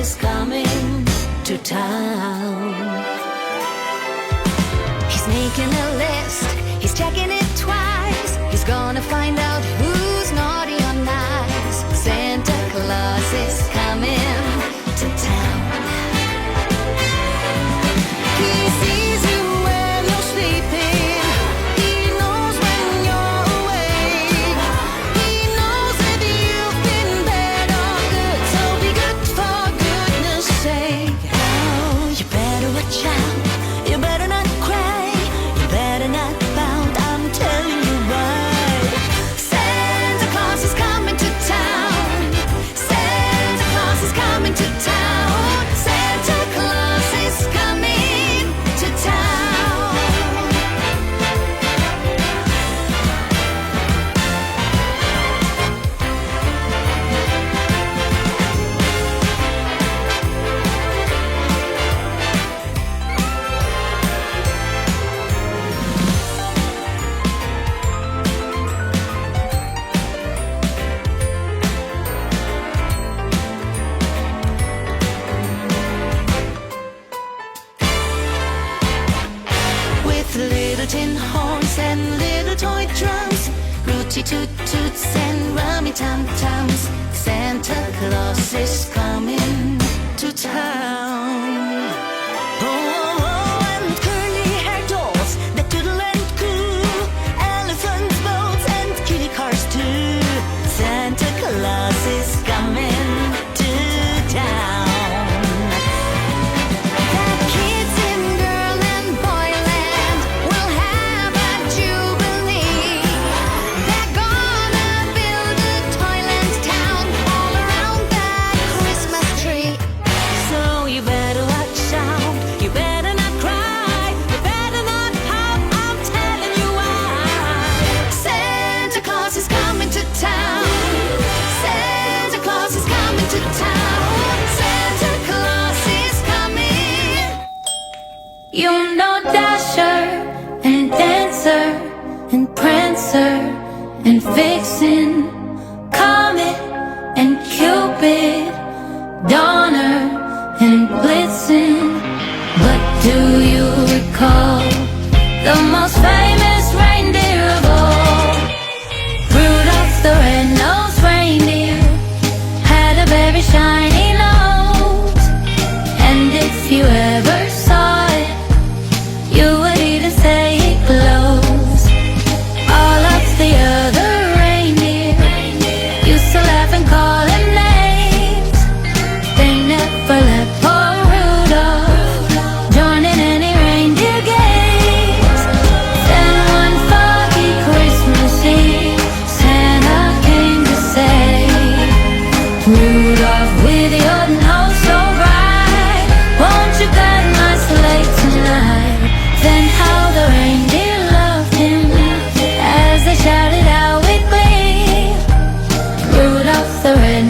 is coming to town. He's making a list, he's checking it twice. He's gonna find out who's naughty or nice. Santa Claus is coming to town. He sees you when you're sleeping. He knows when you're awake. He knows if you've been bad or good. So be good for goodness sake. Oh, you better watch out. You better not cry. You better not pout. I'm telling you why. Santa Claus is coming to town. Santa Claus is coming to town. Santa Claus is coming to town. With little tin horns and little toy drums, rooty toot toots and rummy tum tums, Santa Claus is coming to town. Oh, and curly-haired dolls that doodle and coo, elephants, boats, and kitty cars too. Santa Claus is coming to town. The kids in girl and boyland will have a jubilee. They're gonna build a toyland town all around that Christmas tree. So you better watch out. You better not cry. You better not pout. I'm telling you why. Santa Claus is coming to town. Santa Claus is coming to town. Santa Claus is coming. You know Dasher and Dancer and Prancer and Vixen, Comet and Cupid, Donner and Blitzen. But do you recall the most famous reindeer of all? Rudolph the red-nosed reindeer had a very shiny nose, and if you ever saw it, you would even say it glows. All of the other reindeer used to laugh and call him names. They never let poor Rudolph join in any reindeer games. Then one foggy Christmas Eve, Santa came to say, Rudolph, with your nose so bright, won't you guide my sleigh tonight? Then how the reindeer loved him as they shouted out with glee, Rudolph the red